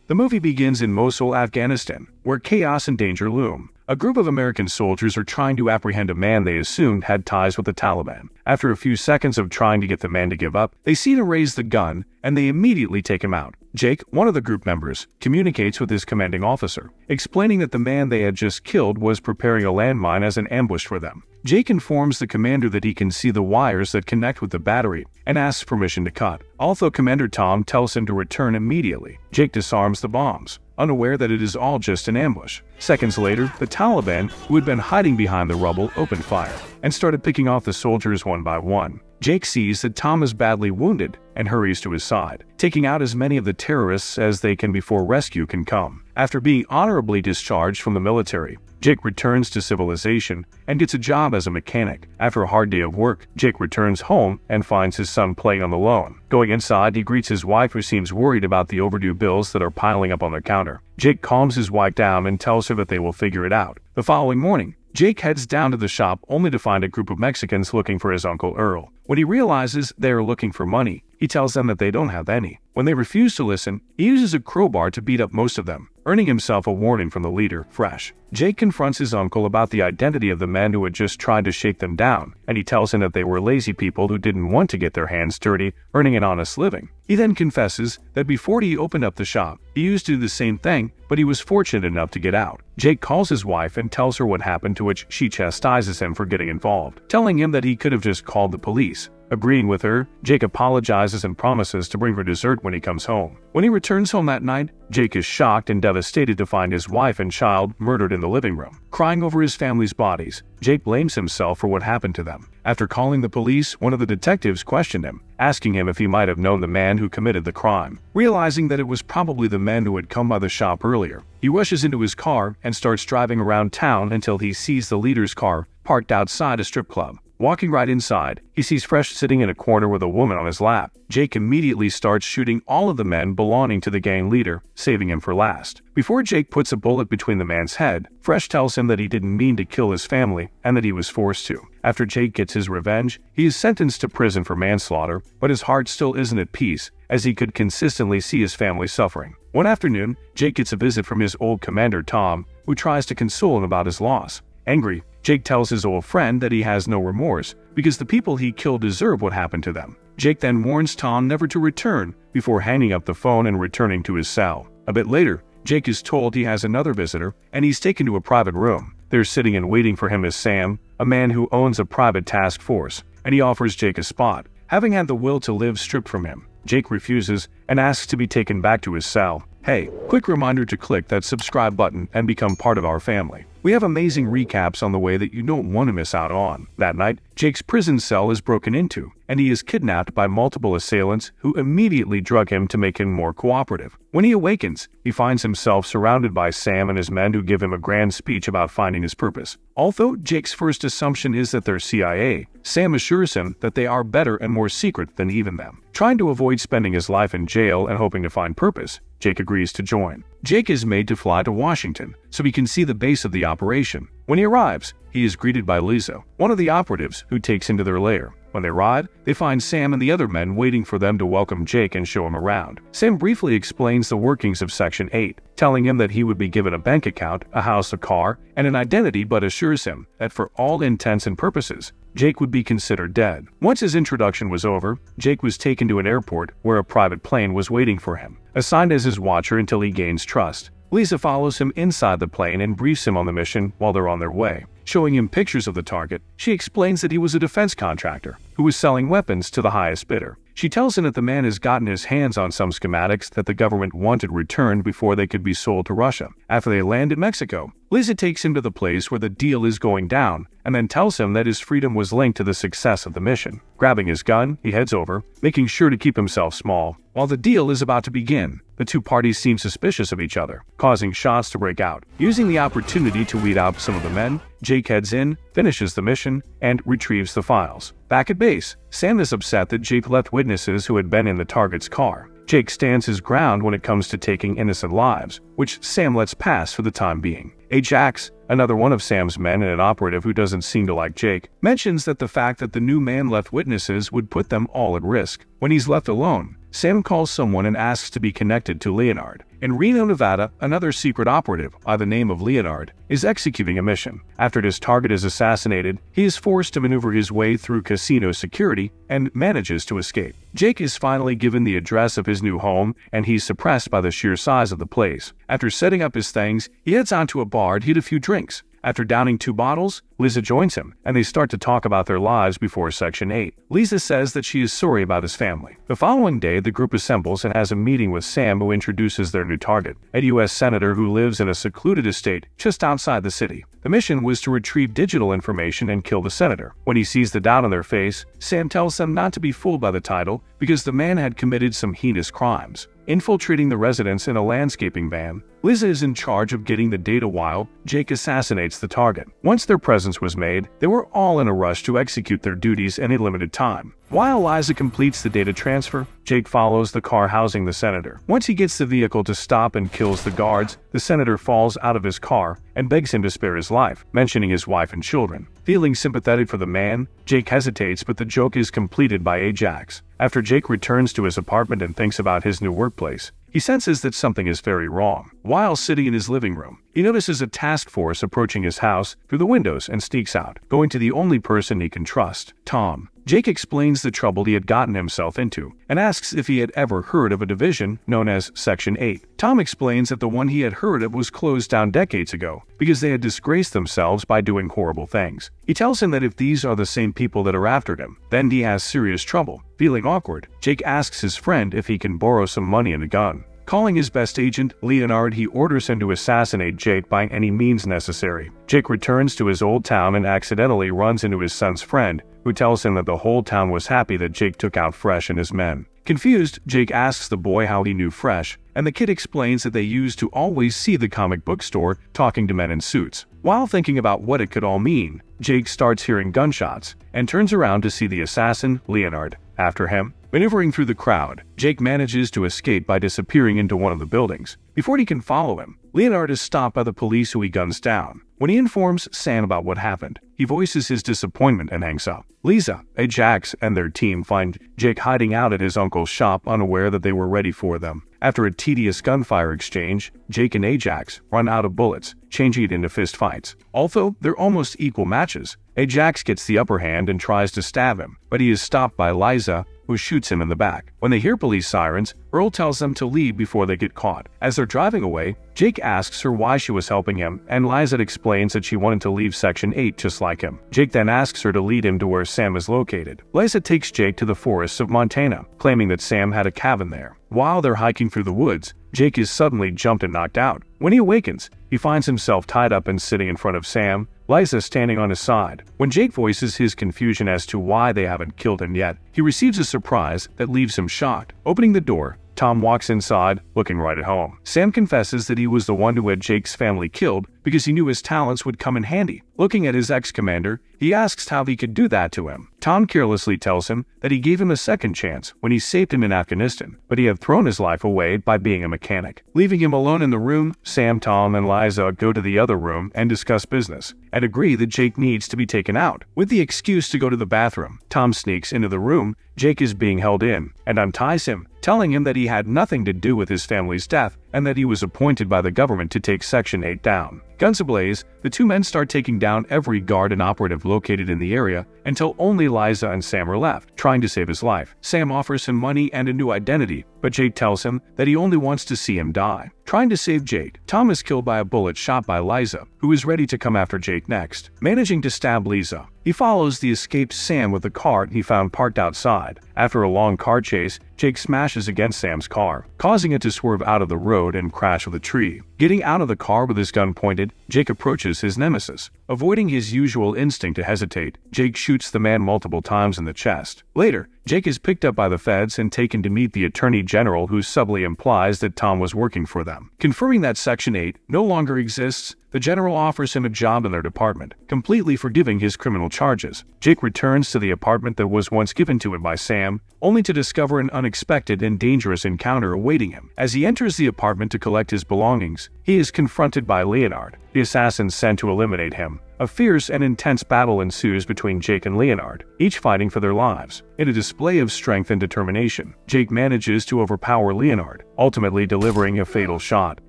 The movie begins in Mosul, Afghanistan, where chaos and danger loom. A group of American soldiers are trying to apprehend a man they assumed had ties with the Taliban. After a few seconds of trying to get the man to give up, they see him raise the gun, and they immediately take him out. Jake, one of the group members, communicates with his commanding officer, explaining that the man they had just killed was preparing a landmine as an ambush for them. Jake informs the commander that he can see the wires that connect with the battery and asks permission to cut. Although Commander Tom tells him to return immediately, Jake disarms the bombs, unaware that it is all just an ambush. Seconds later, the Taliban, who had been hiding behind the rubble, opened fire and started picking off the soldiers one by one. Jake sees that Tom is badly wounded and hurries to his side, taking out as many of the terrorists as they can before rescue can come. After being honorably discharged from the military, Jake returns to civilization and gets a job as a mechanic. After a hard day of work, Jake returns home and finds his son playing on the lawn. Going inside, he greets his wife, who seems worried about the overdue bills that are piling up on their counter. Jake calms his wife down and tells her that they will figure it out. The following morning, Jake heads down to the shop only to find a group of Mexicans looking for his Uncle Earl. When he realizes they are looking for money, he tells them that they don't have any. When they refuse to listen, he uses a crowbar to beat up most of them, earning himself a warning from the leader, Fresh. Jake confronts his uncle about the identity of the men who had just tried to shake them down, and he tells him that they were lazy people who didn't want to get their hands dirty, earning an honest living. He then confesses that before he opened up the shop, he used to do the same thing, but he was fortunate enough to get out. Jake calls his wife and tells her what happened, to which she chastises him for getting involved, telling him that he could have just called the police. Agreeing with her, Jake apologizes and promises to bring her dessert when he comes home. When he returns home that night, Jake is shocked and devastated to find his wife and child murdered in the living room. Crying over his family's bodies, Jake blames himself for what happened to them. After calling the police, one of the detectives questioned him, asking him if he might have known the man who committed the crime. Realizing that it was probably the men who had come by the shop earlier, he rushes into his car and starts driving around town until he sees the leader's car parked outside a strip club. Walking right inside, he sees Fresh sitting in a corner with a woman on his lap. Jake immediately starts shooting all of the men belonging to the gang leader, saving him for last. Before Jake puts a bullet between the man's head, Fresh tells him that he didn't mean to kill his family and that he was forced to. After Jake gets his revenge, he is sentenced to prison for manslaughter, but his heart still isn't at peace, as he could consistently see his family suffering. One afternoon, Jake gets a visit from his old commander Tom, who tries to console him about his loss. Angry, Jake tells his old friend that he has no remorse because the people he killed deserve what happened to them. Jake then warns Tom never to return before hanging up the phone and returning to his cell. A bit later, Jake is told he has another visitor and he's taken to a private room. There sitting and waiting for him is Sam, a man who owns a private task force, and he offers Jake a spot. Having had the will to live stripped from him, Jake refuses and asks to be taken back to his cell. Hey, quick reminder to click that subscribe button and become part of our family. We have amazing recaps on the way that you don't want to miss out on. That night, Jake's prison cell is broken into, and he is kidnapped by multiple assailants who immediately drug him to make him more cooperative. When he awakens, he finds himself surrounded by Sam and his men who give him a grand speech about finding his purpose. Although Jake's first assumption is that they're CIA, Sam assures him that they are better and more secret than even them. Trying to avoid spending his life in jail and hoping to find purpose, Jake agrees to join. Jake is made to fly to Washington so he can see the base of the operation. When he arrives, he is greeted by Lisa, one of the operatives, who takes him to their lair. When they arrive, they find Sam and the other men waiting for them to welcome Jake and show him around. Sam briefly explains the workings of Section 8, telling him that he would be given a bank account, a house, a car, and an identity, but assures him that for all intents and purposes, Jake would be considered dead. Once his introduction was over, Jake was taken to an airport where a private plane was waiting for him, assigned as his watcher until he gains trust. Lisa follows him inside the plane and briefs him on the mission while they're on their way. Showing him pictures of the target, she explains that he was a defense contractor who was selling weapons to the highest bidder. She tells him that the man has gotten his hands on some schematics that the government wanted returned before they could be sold to Russia. After they land in Mexico, Lisa takes him to the place where the deal is going down and then tells him that his freedom was linked to the success of the mission. Grabbing his gun, he heads over, making sure to keep himself small. While the deal is about to begin, the two parties seem suspicious of each other, causing shots to break out. Using the opportunity to weed out some of the men, Jake heads in, finishes the mission, and retrieves the files. Back at base, Sam is upset that Jake left witnesses who had been in the target's car. Jake stands his ground when it comes to taking innocent lives, which Sam lets pass for the time being. Ajax, another one of Sam's men and an operative who doesn't seem to like Jake, mentions that the fact that the new man left witnesses would put them all at risk. When he's left alone, Sam calls someone and asks to be connected to Leonard. In Reno, Nevada, another secret operative, by the name of Leonard, is executing a mission. After his target is assassinated, he is forced to maneuver his way through casino security and manages to escape. Jake is finally given the address of his new home, and he's suppressed by the sheer size of the place. After setting up his things, he heads out to a bar to hit a few drinks. After downing 2 bottles, Lisa joins him, and they start to talk about their lives before Section 8. Lisa says that she is sorry about his family. The following day, the group assembles and has a meeting with Sam, who introduces their new target, a U.S. senator who lives in a secluded estate just outside the city. The mission was to retrieve digital information and kill the senator. When he sees the doubt on their face, Sam tells them not to be fooled by the title because the man had committed some heinous crimes. Infiltrating the residence in a landscaping van, Lisa is in charge of getting the data while Jake assassinates the target. Once their presence was made, they were all in a rush to execute their duties in a limited time. While Liza completes the data transfer, Jake follows the car housing the senator. Once he gets the vehicle to stop and kills the guards, the senator falls out of his car and begs him to spare his life, mentioning his wife and children. Feeling sympathetic for the man, Jake hesitates, but the joke is completed by Ajax. After Jake returns to his apartment and thinks about his new workplace, he senses that something is very wrong. While sitting in his living room, he notices a task force approaching his house through the windows and sneaks out, going to the only person he can trust, Tom. Jake explains the trouble he had gotten himself into and asks if he had ever heard of a division known as Section 8. Tom explains that the one he had heard of was closed down decades ago because they had disgraced themselves by doing horrible things. He tells him that if these are the same people that are after him, then he has serious trouble. Feeling awkward, Jake asks his friend if he can borrow some money and a gun. Calling his best agent, Leonard, he orders him to assassinate Jake by any means necessary. Jake returns to his old town and accidentally runs into his son's friend, who tells him that the whole town was happy that Jake took out Fresh and his men. Confused, Jake asks the boy how he knew Fresh, and the kid explains that they used to always see the comic book store talking to men in suits. While thinking about what it could all mean, Jake starts hearing gunshots and turns around to see the assassin, Leonard, after him. Maneuvering through the crowd, Jake manages to escape by disappearing into one of the buildings. Before he can follow him, Leonard is stopped by the police, who he guns down. When he informs Sam about what happened, he voices his disappointment and hangs up. Lisa, Ajax, and their team find Jake hiding out at his uncle's shop, unaware that they were ready for them. After a tedious gunfire exchange, Jake and Ajax run out of bullets, changing it into fistfights. Although they're almost equal matches, Ajax gets the upper hand and tries to stab him, but he is stopped by Liza, who shoots him in the back. When they hear police sirens, Earl tells them to leave before they get caught. As they're driving away, Jake asks her why she was helping him, and Liza explains that she wanted to leave Section 8 just like him. Jake then asks her to lead him to where Sam is located. Liza takes Jake to the forests of Montana, claiming that Sam had a cabin there. While they're hiking through the woods, Jake is suddenly jumped and knocked out. When he awakens, he finds himself tied up and sitting in front of Sam, Liza standing on his side. When Jake voices his confusion as to why they haven't killed him yet, he receives a surprise that leaves him shocked. Opening the door, Tom walks inside, looking right at home. Sam confesses that he was the one who had Jake's family killed because he knew his talents would come in handy. Looking at his ex-commander, he asks how he could do that to him. Tom carelessly tells him that he gave him a second chance when he saved him in Afghanistan, but he had thrown his life away by being a mechanic. Leaving him alone in the room, Sam, Tom, and Liza go to the other room and discuss business, and agree that Jake needs to be taken out. With the excuse to go to the bathroom, Tom sneaks into the room Jake is being held in and unties him, telling him that he had nothing to do with his family's death and that he was appointed by the government to take Section 8 down. Guns ablaze, the two men start taking down every guard and operative located in the area until only Liza and Sam are left, trying to save his life. Sam offers him money and a new identity, but Jake tells him that he only wants to see him die. Trying to save Jake, Tom is killed by a bullet shot by Liza, who is ready to come after Jake next. Managing to stab Liza, he follows the escaped Sam with the cart he found parked outside. After a long car chase, Jake smashes against Sam's car, causing it to swerve out of the road and crash with a tree. Getting out of the car with his gun pointed, Jake approaches his nemesis. Avoiding his usual instinct to hesitate, Jake shoots the man multiple times in the chest. Later, Jake is picked up by the feds and taken to meet the Attorney General, who subtly implies that Tom was working for them. Confirming that Section 8 no longer exists, the general offers him a job in their department, completely forgiving his criminal charges. Jake returns to the apartment that was once given to him by Sam, only to discover an unexpected and dangerous encounter awaiting him. As he enters the apartment to collect his belongings, he is confronted by Leonard, the assassin sent to eliminate him. A fierce and intense battle ensues between Jake and Leonard, each fighting for their lives. In a display of strength and determination, Jake manages to overpower Leonard, ultimately delivering a fatal shot.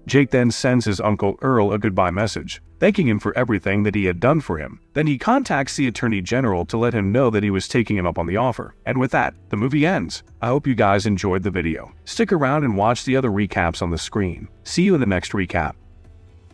Jake then sends his uncle Earl a goodbye message, thanking him for everything that he had done for him. Then he contacts the Attorney General to let him know that he was taking him up on the offer. And with that, the movie ends. I hope you guys enjoyed the video. Stick around and watch the other recaps on the screen. See you in the next recap.